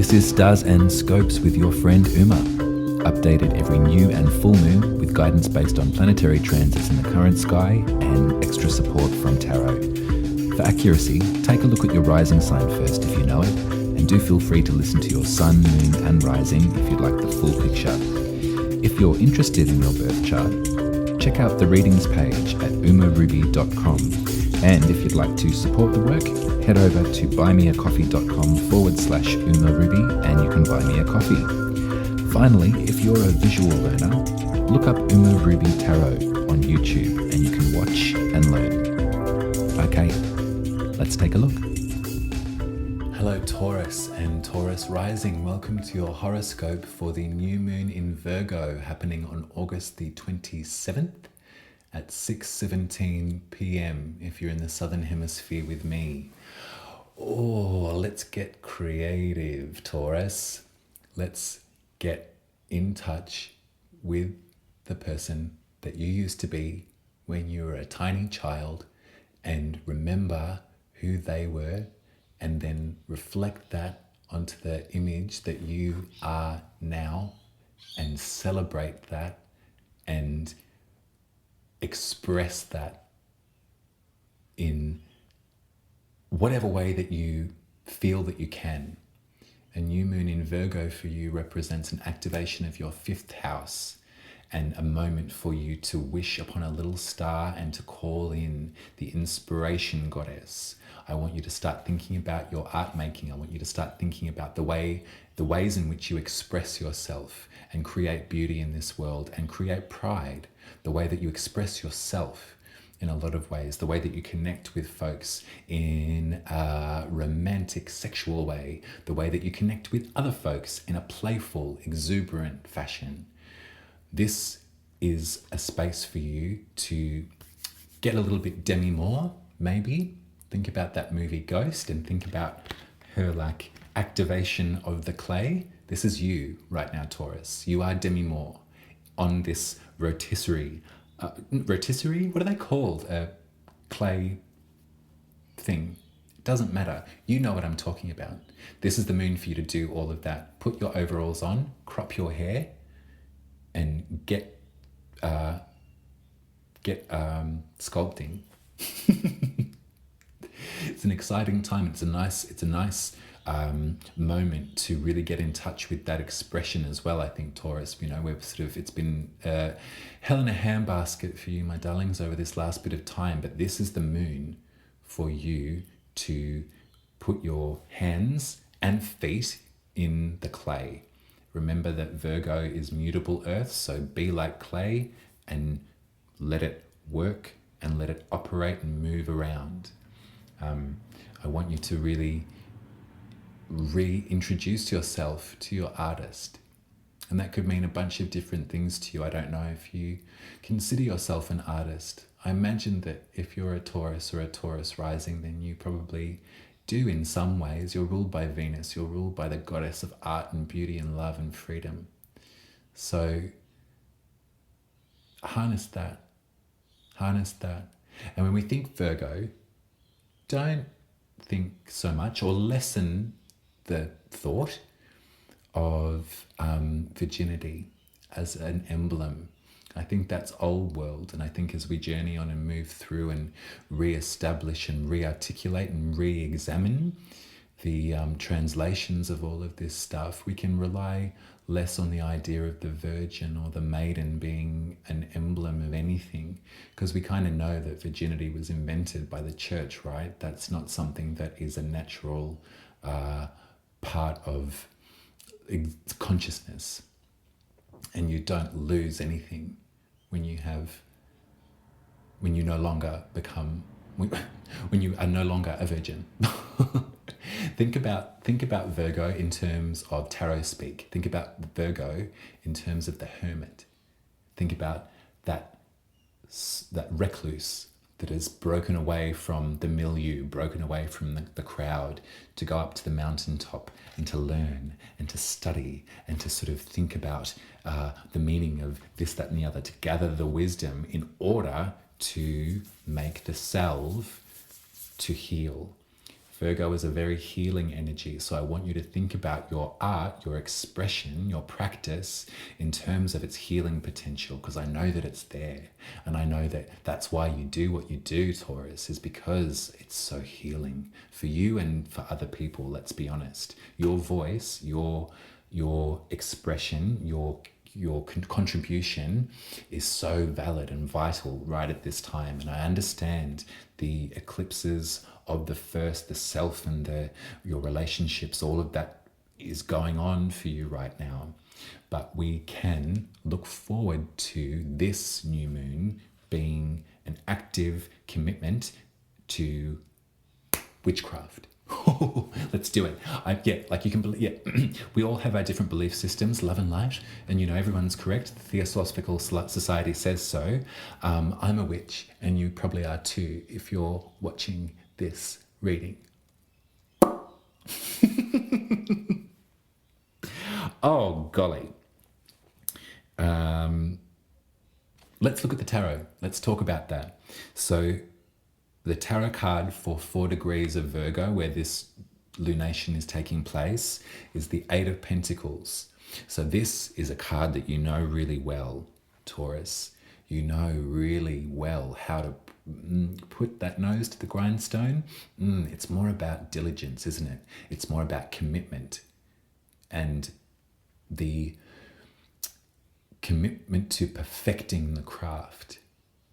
This is Stars and Scopes with your friend Uma, updated every new and full moon with guidance based on planetary transits in the current sky and extra support from tarot. For accuracy, take a look at your rising sign first if you know it, and do feel free to listen to your sun, moon and rising if you'd like the full picture. If you're interested in your birth chart, check out the readings page at umaruby.com. And if you'd like to support the work, head over to buymeacoffee.com/umaruby and you can buy me a coffee. Finally, if you're a visual learner, look up Uma Ruby Tarot on YouTube and you can watch and learn. Okay, let's take a look. Hello Taurus and Taurus rising. Welcome to your horoscope for the new moon in Virgo happening on August the 27th at 6:17 p.m. if you're in the southern hemisphere with me. Oh, let's get creative, Taurus. Let's get in touch with the person that you used to be when you were a tiny child and remember who they were, and then reflect that onto the image that you are now and celebrate that and express that in whatever way that you feel that you can. A new moon in Virgo for you represents an activation of your fifth house and a moment for you to wish upon a little star and to call in the inspiration goddess. I want you to start thinking about your art making. I want you to start thinking about the ways in which you express yourself and create beauty in this world and create pride, the way that you express yourself in a lot of ways, the way that you connect with folks in a romantic, sexual way, the way that you connect with other folks in a playful, exuberant fashion. This is a space for you to get a little bit Demi Moore, maybe. Think about that movie Ghost and think about her like activation of the clay. This is you right now, Taurus. You are Demi Moore on this rotisserie. Rotisserie? What are they called? A clay thing. It doesn't matter. You know what I'm talking about. This is the moon for you to do all of that. Put your overalls on, crop your hair, and get sculpting. It's an exciting time. It's a nice moment to really get in touch with that expression as well. I think, Taurus, it's been hell in a handbasket for you, my darlings, over this last bit of time, but this is the moon for you to put your hands and feet in the clay. Remember that Virgo is mutable earth, so be like clay and let it work and let it operate and move around. I want you to really reintroduce yourself to your artist. And that could mean a bunch of different things to you. I don't know if you consider yourself an artist. I imagine that if you're a Taurus or a Taurus rising, then you probably do in some ways. You're ruled by Venus. You're ruled by the goddess of art and beauty and love and freedom. So harness that. Harness that. And when we think Virgo, don't think so much or lessen the thought of virginity as an emblem. I think that's old world, and I think as we journey on and move through and re-establish and re-articulate and re-examine the translations of all of this stuff, we can rely less on the idea of the virgin or the maiden being an emblem of anything, because we kind of know that virginity was invented by the church, right? That's not something that is a natural part of consciousness. And you don't lose anything when you no longer become, when you are no longer a virgin. Think about Virgo in terms of tarot speak. Think about Virgo in terms of the hermit. Think about that recluse that has broken away from the milieu, broken away from the crowd, to go up to the mountaintop and to learn and to study and to sort of think about the meaning of this, that, and the other, to gather the wisdom in order to make the salve to heal. Virgo is a very healing energy. So I want you to think about your art, your expression, your practice in terms of its healing potential, because I know that it's there. And I know that that's why you do what you do, Taurus, is because it's so healing for you and for other people, let's be honest. Your voice, your expression, your contribution is so valid and vital right at this time. And I understand the eclipses of the first, the self and your relationships, all of that is going on for you right now. But we can look forward to this new moon being an active commitment to witchcraft. Let's do it. Like you can believe, we all have our different belief systems, love and light, and everyone's correct. The Theosophical Society says so. I'm a witch, and you probably are too if you're watching this reading. Oh, golly. Let's look at the tarot. Let's talk about that. So the tarot card for 4 degrees of Virgo, where this lunation is taking place, is the 8 of Pentacles. So this is a card that you know really well, Taurus. You know really well how to put that nose to the grindstone. It's more about diligence, isn't it? It's more about commitment. And the commitment to perfecting the craft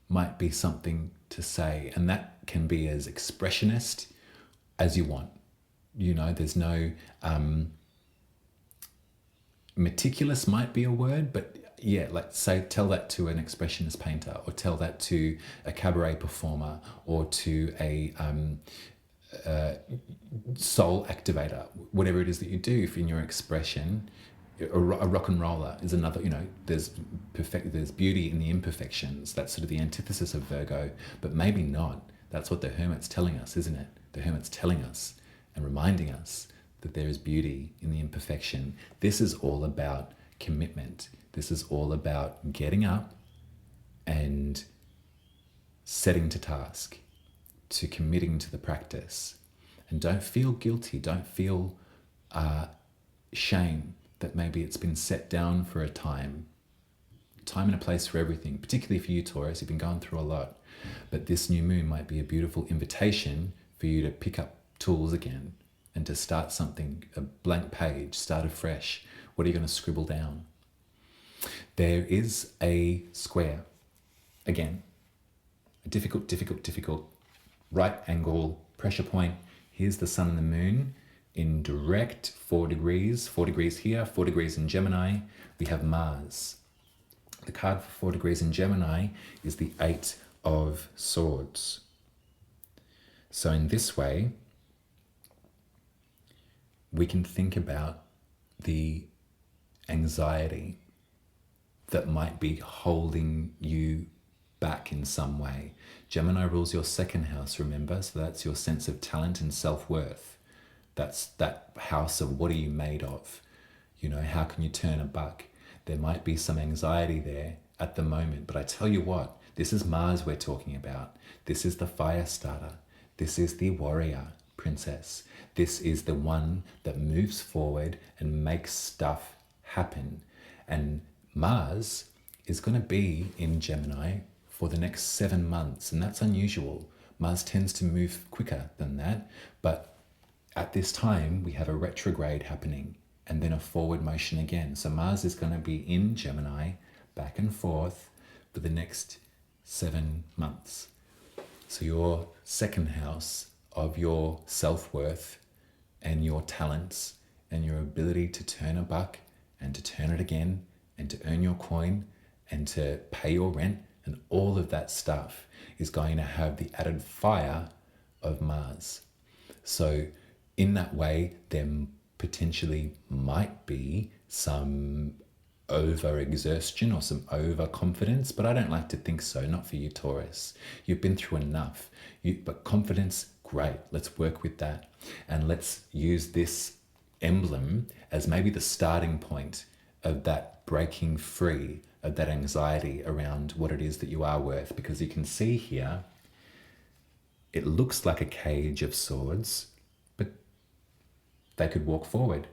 might be something to say, and that can be as expressionist as you want. There's no meticulous might be a word, but yeah, like tell that to an expressionist painter, or tell that to a cabaret performer, or to a soul activator, whatever it is that you do. If in your expression, a rock and roller is another, there's beauty in the imperfections. That's sort of the antithesis of Virgo, but maybe not. That's what the Hermit's telling us, isn't it? The Hermit's telling us and reminding us that there is beauty in the imperfection. This is all about commitment. This is all about getting up and setting to task, to committing to the practice. And don't feel guilty. Don't feel shame that maybe it's been set down for a time and a place for everything, particularly for you, Taurus. You've been going through a lot. But this new moon might be a beautiful invitation for you to pick up tools again and to start something, a blank page, start afresh. What are you going to scribble down? There is a square, again, a difficult right angle pressure point. Here's the sun and the moon in direct 4 degrees here, 4 degrees in Gemini. We have Mars. The card for 4 degrees in Gemini is the 8 of Swords. So in this way, we can think about the anxiety that might be holding you back in some way. Gemini rules your second house, remember? So that's your sense of talent and self-worth. That's that house of what are you made of? How can you turn a buck? There might be some anxiety there at the moment, but I tell you what, this is Mars we're talking about. This is the fire starter. This is the warrior princess. This is the one that moves forward and makes stuff happen. And Mars is going to be in Gemini for the next 7 months, and that's unusual. Mars tends to move quicker than that, but at this time we have a retrograde happening and then a forward motion again. So Mars is going to be in Gemini back and forth for the next 7 months. So your second house of your self-worth and your talents and your ability to turn a buck and to turn it again and to earn your coin and to pay your rent and all of that stuff is going to have the added fire of Mars. So in that way, there potentially might be some over-exertion or some overconfidence, but I don't like to think so, not for you, Taurus. You've been through enough. But confidence, great. Let's work with that. And let's use this emblem as maybe the starting point of that breaking free of that anxiety around what it is that you are worth. Because you can see here, it looks like a cage of swords, they could walk forward.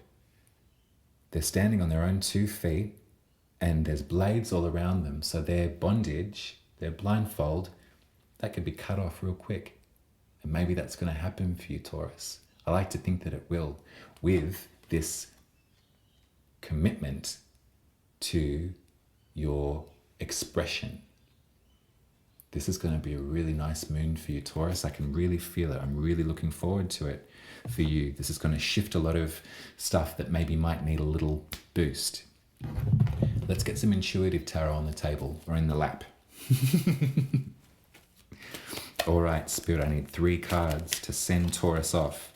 They're standing on their own 2 feet and there's blades all around them. So their bondage, their blindfold, that could be cut off real quick. And maybe that's going to happen for you, Taurus. I like to think that it will, with this commitment to your expression. This is going to be a really nice moon for you, Taurus. I can really feel it. I'm really looking forward to it for you. This is going to shift a lot of stuff that maybe might need a little boost. Let's get some intuitive tarot on the table or in the lap. All right, Spirit, I need 3 cards to send Taurus off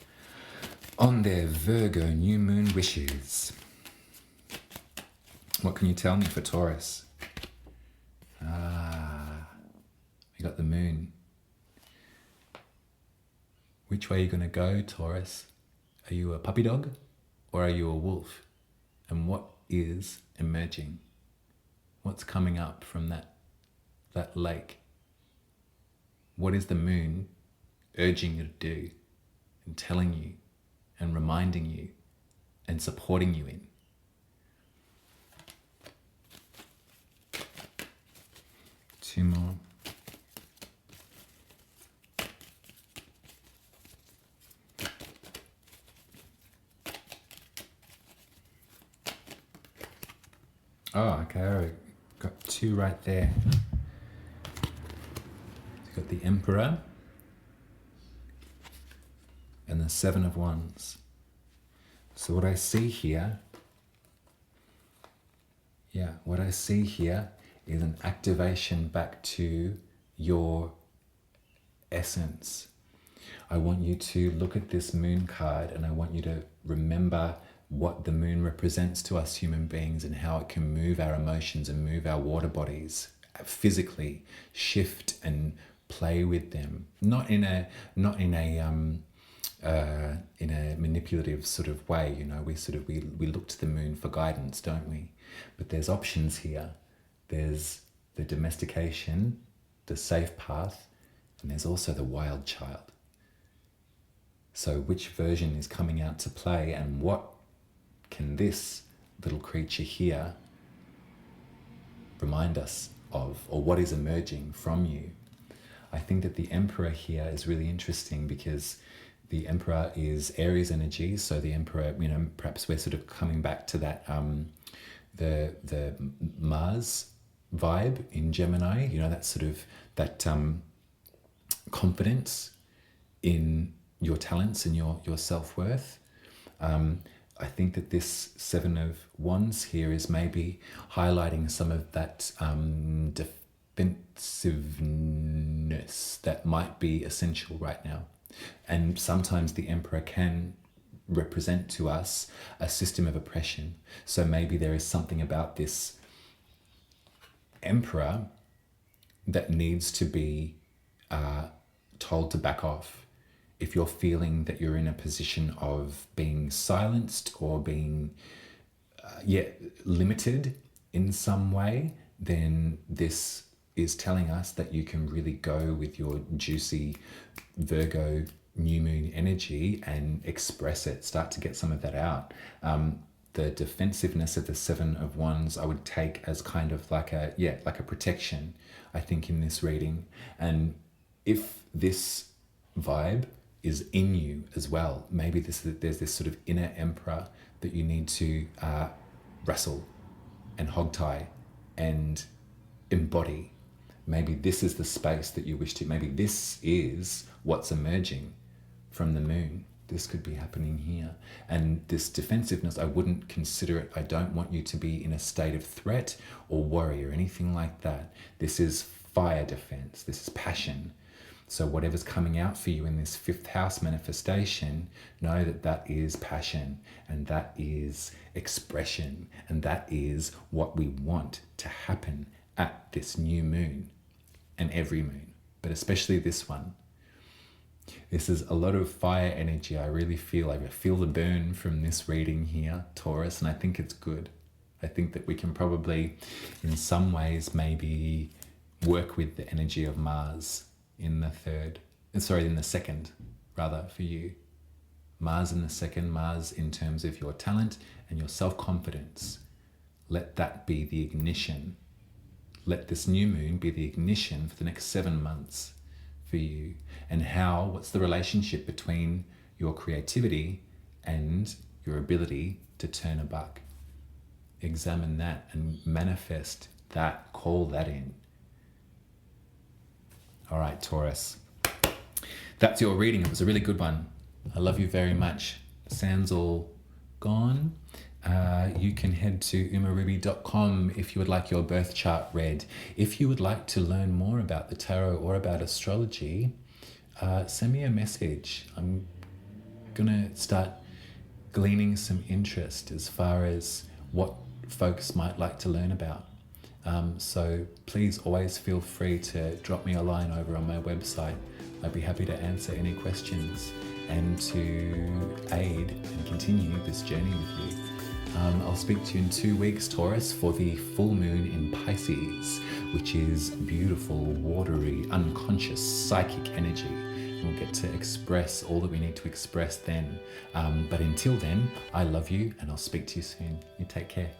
on their Virgo new moon wishes. What can you tell me for Taurus? We got the moon. Which way are you going to go, Taurus? Are you a puppy dog or are you a wolf? And what is emerging? What's coming up from that lake? What is the moon urging you to do and telling you and reminding you and supporting you in? Two more. Oh, okay, all right. Got 2 right there. You've got the Emperor and the 7 of Wands. So what I see here, what I see here is an activation back to your essence. I want you to look at this moon card and I want you to remember what the moon represents to us human beings and how it can move our emotions and move our water bodies physically, shift and play with them, not in a manipulative sort of way. You know, we look to the moon for guidance, don't we? But there's options here. There's the domestication, the safe path, and there's also the wild child. So which version is coming out to play, and what can this little creature here remind us of, or what is emerging from you? I think that the Emperor here is really interesting because the Emperor is Aries energy. So the Emperor, you know, perhaps we're sort of coming back to that, the Mars vibe in Gemini, you know, that sort of, that confidence in your talents and your self-worth. I think that this 7 of Wands here is maybe highlighting some of that defensiveness that might be essential right now. And sometimes the Emperor can represent to us a system of oppression. So maybe there is something about this Emperor that needs to be told to back off. If you're feeling that you're in a position of being silenced or being limited in some way, then this is telling us that you can really go with your juicy Virgo new moon energy and express it, start to get some of that out. The defensiveness of the 7 of Wands I would take as kind of like a protection, I think, in this reading. And if this vibe is in you as well, maybe there's this sort of inner Emperor that you need to wrestle and hogtie and embody. Maybe this is the space that you wish to, maybe this is what's emerging from the moon. This could be happening here. And this defensiveness, I wouldn't consider it. I don't want you to be in a state of threat or worry or anything like that. This is fire defense. This is passion. So whatever's coming out for you in this 5th house manifestation, know that that is passion and that is expression and that is what we want to happen at this new moon and every moon, but especially this one. This is a lot of fire energy. I really feel the burn from this reading here, Taurus, and I think it's good. I think that we can probably, in some ways, maybe work with the energy of Mars in the 2nd, rather, for you. Mars in the second, Mars in terms of your talent and your self-confidence. Let that be the ignition. Let this new moon be the ignition for the next 7 months for you. And what's the relationship between your creativity and your ability to turn a buck? Examine that and manifest that, call that in. All right, Taurus. That's your reading. It was a really good one. I love you very much. Sand's all gone. You can head to umaruby.com if you would like your birth chart read. If you would like to learn more about the tarot or about astrology, send me a message. I'm going to start gleaning some interest as far as what folks might like to learn about. So please always feel free to drop me a line over on my website. I'd be happy to answer any questions and to aid and continue this journey with you. I'll speak to you in 2 weeks, Taurus, for the full moon in Pisces, which is beautiful, watery, unconscious, psychic energy. We'll get to express all that we need to express then. But until then, I love you and I'll speak to you soon. You take care.